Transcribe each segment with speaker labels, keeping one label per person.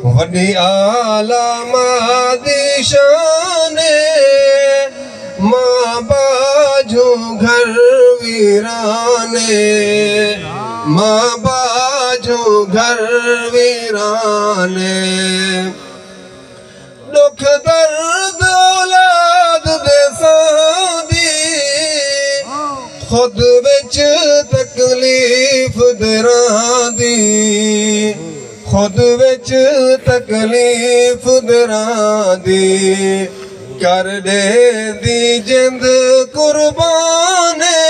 Speaker 1: वॾी आला मादी शाने मां बाजू घर वीराने मां बाजू घर वीराने दुख दर्द औलाद दे सादी खुद विच तकलीफ दरादी खुद विच तकलीफ दरादी कर दे दी जिंद कुर्बाने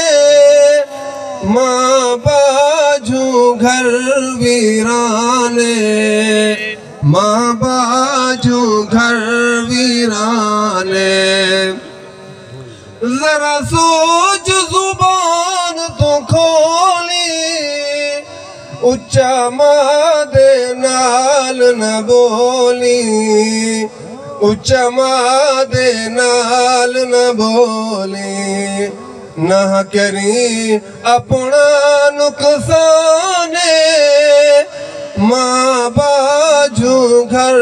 Speaker 1: मां बाजू घर वीराने मां बाजू घर वीराने जरा सोच जुबान तो खोली उच्चा मां दे नाल न बोली उच्चा मां दे नाल न बोली ना करी अपना नुकसाने मां बाजू घर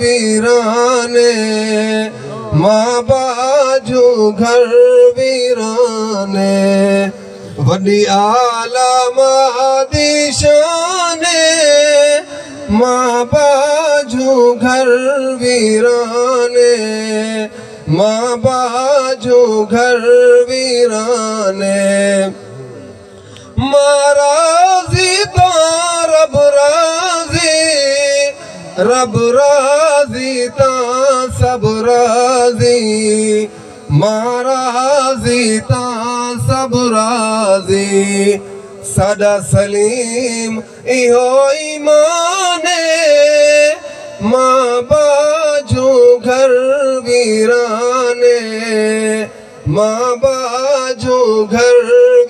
Speaker 1: वीराने मां बाजू घर वीराने वॾी आला मादी शाने मां बाजू घर वीराने मां बाजू घर वीराने मां राज़ी ता रब राज़ी ता सब राज़ी मां राज़ी ता सब राज़ी साडा सलीम इहो ईमाने मां बाजू घर वीराने मां बाजू घर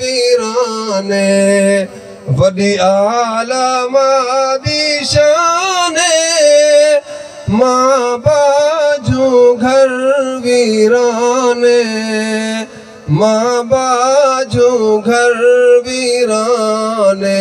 Speaker 1: वीराने वॾी आला मादी शाने मां बाजू घर वीराने मां बाजू घर वीराने।